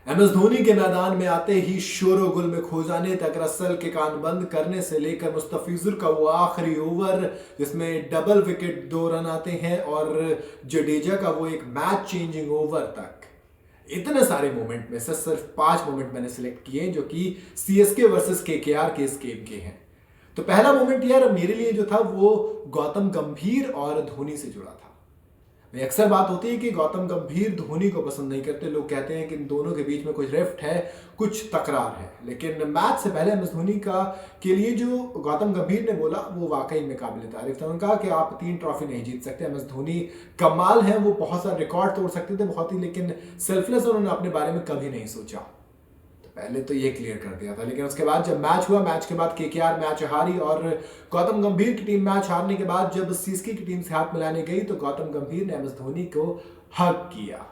M S Dhoni के मैदान में आते ही शोरगुल में खो जाने तक, रसल के कान बंद करने से लेकर मुस्तफिजुर का वो आखिरी ओवर जिसमें डबल विकेट 2 रन आते हैं और जडेजा का वो एक मैच चेंजिंग ओवर तक, इतने सारे मोमेंट में से सिर्फ 5 मोमेंट मैंने सिलेक्ट किए जो कि सीएसके वर्सेस केकेआर के इस गेम के हैं। तो पहला मोमेंट यार मेरे लिए जो था वो गौतम गंभीर और धोनी से जुड़ा था। अक्सर बात होती है कि गौतम गंभीर धोनी को पसंद नहीं करते, लोग कहते हैं कि इन दोनों के बीच में कुछ रिफ्ट है, कुछ तकरार है। लेकिन मैच से पहले एम एस धोनी का के लिए जो गौतम गंभीर ने बोला वो वाकई में काबिल तारीफ था। उन्होंने कहा कि आप 3 ट्रॉफी नहीं जीत सकते, एम एस धोनी कमाल है, वो बहुत सारे रिकॉर्ड तोड़ सकते थे बहुत ही, लेकिन सेल्फलेस उन्होंने अपने बारे में कभी नहीं सोचा। पहले तो ये क्लियर कर दिया था। लेकिन उसके बाद जब मैच हुआ, मैच के बाद केकेआर मैच हारी और गौतम गंभीर की टीम मैच हारने के बाद जब सीएसके की टीम से हाथ मिलाने गई तो गौतम गंभीर ने एम एस धोनी को हग किया।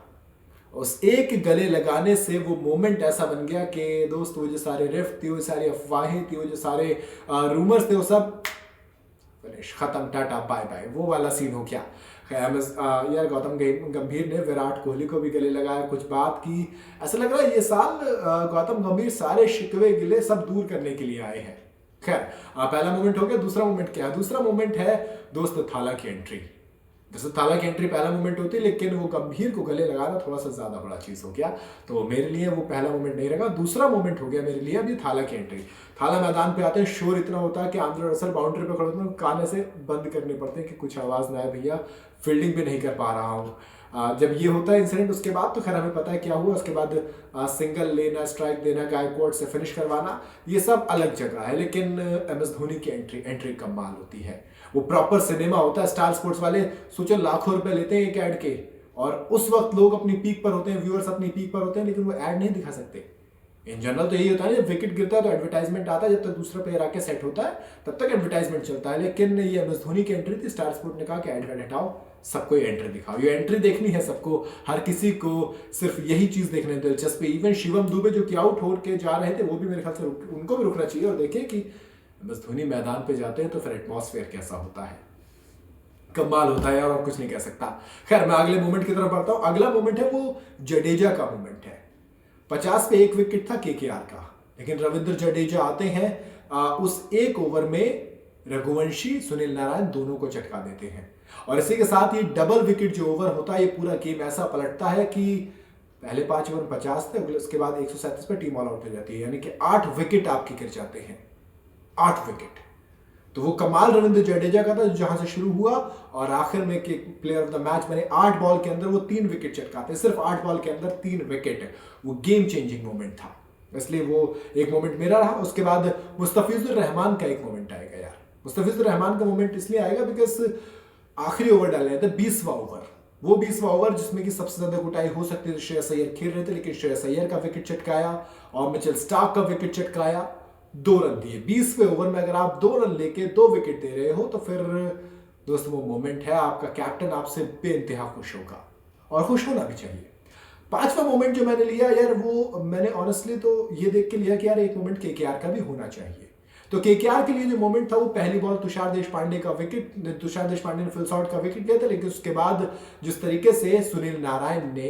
उस एक गले लगाने से वो मोमेंट ऐसा बन गया कि दोस्त वो जो सारे रिफ्ट थी, वो सारी अफवाहें थी, वो जो सारे रूमर्स थे, वो सब खत्म, टाटा बाय बाय, वो वाला सीन हो गया। यार गौतम गंभीर ने विराट कोहली को भी गले लगाया, कुछ बात की। ऐसा लग रहा है ये साल गौतम गंभीर सारे शिकवे गिले सब दूर करने के लिए आए हैं। खैर, पहला मोमेंट हो गया। दूसरा मोमेंट क्या है? दूसरा मोमेंट है दोस्त थाला की एंट्री। जैसे थाला की एंट्री पहला मोमेंट होती है, लेकिन वो गंभीर को गले लगाना थोड़ा सा ज्यादा बड़ा चीज हो गया, तो मेरे लिए वो पहला मोमेंट नहीं रहा। दूसरा मोमेंट हो गया मेरे लिए अभी थाला की एंट्री। थाला मैदान पे आते हैं, शोर इतना होता है कि आंद्रे रसल बाउंड्री पे खड़े होते हैं, कान ऐसे बंद करने पड़ते हैं कि कुछ आवाज ना आए, भैया फील्डिंग भी नहीं कर पा रहा हूँ। जब ये होता है इंसिडेंट, उसके बाद तो खैर हमें पता है क्या हुआ। उसके बाद सिंगल लेना, स्ट्राइक देना, गायकवाड से फिनिश करवाना, ये सब अलग जगह है। लेकिन एम एस धोनी की एंट्री कमाल होती है। वो प्रॉपर सिनेमा होता है। स्टार स्पोर्ट्स वाले सोचो लाखों रुपए लेते हैं एक ऐड के, और उस वक्त लोग अपनी पीक पर होते हैं, व्यूअर्स अपनी पीक पर होते हैं, लेकिन वो ऐड नहीं दिखा सकते। इन जनरल तो यही होता है, जब विकेट गिरता है तो एडवर्टाइजमेंट आता है, जब तक दूसरा प्लेयर आके सेट होता है तब तक एडवर्टाइजमेंट चलता है। लेकिन ये एम एस धोनी की एंट्री थी, स्टार स्पोर्ट ने कहा कि एड हटाओ, सबको ये एंट्री दिखाओ, ये एंट्री देखनी है सबको। हर किसी को सिर्फ यही चीज देखने में दिलचस्पी। इवन शिवम दुबे जो कि आउट हो के जा रहे थे, वो भी मेरे ख्याल से उनको भी रुकना चाहिए और देखें कि एम एस धोनी मैदान पे जाते हैं तो फिर एटमॉस्फेयर कैसा होता है। कमाल होता है यार, और कुछ नहीं कह सकता। खैर, मैं अगले मोमेंट की तरफ बढ़ता हूं। अगला मोमेंट है वो जडेजा का मोमेंट है। 50 पे 1 विकेट था केकेआर का, लेकिन रविंद्र जडेजा आते हैं, उस एक ओवर में रघुवंशी, सुनील नारायण दोनों को चटका देते हैं। और इसी के साथ ये डबल विकेट जो ओवर होता है, ये पूरा गेम ऐसा पलटता है कि पहले 5 ओवर 50 थे, उसके बाद 137 पे टीम ऑल आउट हो जाती है, यानी कि 8 विकेट आपके गिर जाते हैं, 8 विकेट। तो वो कमाल रविंद्र जडेजा का था जहां से शुरू हुआ और आखिर में कि प्लेयर ऑफ द मैच बने। 8 बॉल के अंदर वो 3 विकेट चटकाते, सिर्फ 8 बॉल के अंदर 3 विकेट। वो गेम चेंजिंग मोमेंट था, इसलिए वो एक मोमेंट मेरा रहा। उसके बाद मुस्तफिजुर रहमान का एक मोमेंट आएगा यार। मुस्तफिजुर रहमान का मोमेंट इसलिए आएगा बिकॉज आखिरी ओवर डाले थे, 20वां ओवर, वो 20वां ओवर जिसमें कि सबसे ज्यादा कुटाई हो सकती थी। श्रेयस अय्यर खेल रहे थे, लेकिन श्रेयस अय्यर का विकेट चटकाया और मिचेल स्टार्क का विकेट चटकाया, 2 रन दिए। 20वें ओवर में अगर आप 2 रन लेके 2 विकेट दे रहे हो तो फिर दोस्तों वो मोमेंट है, आपका कैप्टन आपसे बेइंतहा खुश होगा और खुश होना भी चाहिए। 5वां मोमेंट जो मैंने लिया यार, वो मैंने ऑनेस्टली तो ये देख के लिया कि यार एक मोमेंट केकेआर का भी होना चाहिए। तो केकेआर के लिए जो मोमेंट था वो पहली बॉल तुषार देशपांडे का विकेट, तुषार देशपांडे ने फुल शॉट का विकेट लिया था, लेकिन उसके बाद जिस तरीके से सुनील नारायण ने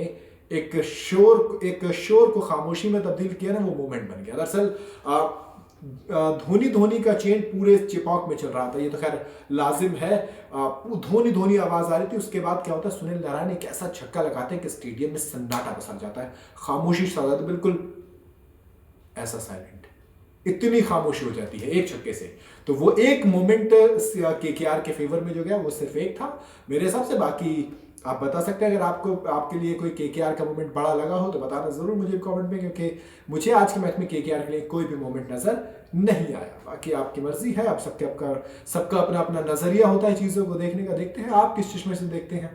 एक शोर को खामोशी में तब्दील किया ना, वो मोमेंट बन गया। दरअसल धोनी का चेन पूरे चिपॉक में चल रहा था, ये तो खैर लाजिम है। धोनी आवाज आ रही थी। उसके बाद क्या होता है, सुनील नारायण एक ऐसा छक्का लगाते हैं कि स्टेडियम में सन्नाटा पसर जाता है, खामोशी सा जाती है, बिल्कुल ऐसा साइलेंट, इतनी खामोशी हो जाती है एक छक्के से। तो वो एक मोमेंट केकेआर के फेवर में जो गया वो सिर्फ एक था मेरे हिसाब से। बाकी आप बता सकते हैं अगर आपके लिए कोई केकेआर का मोमेंट बड़ा लगा हो तो बताना जरूर मुझे कमेंट में, क्योंकि मुझे आज के मैच में केकेआर के लिए कोई भी मोमेंट नजर नहीं आया। बाकी आपकी मर्जी है, आप सबका अपना अपना नजरिया होता है चीजों को देखने का। देखते हैं आप किस चश्मे से देखते हैं।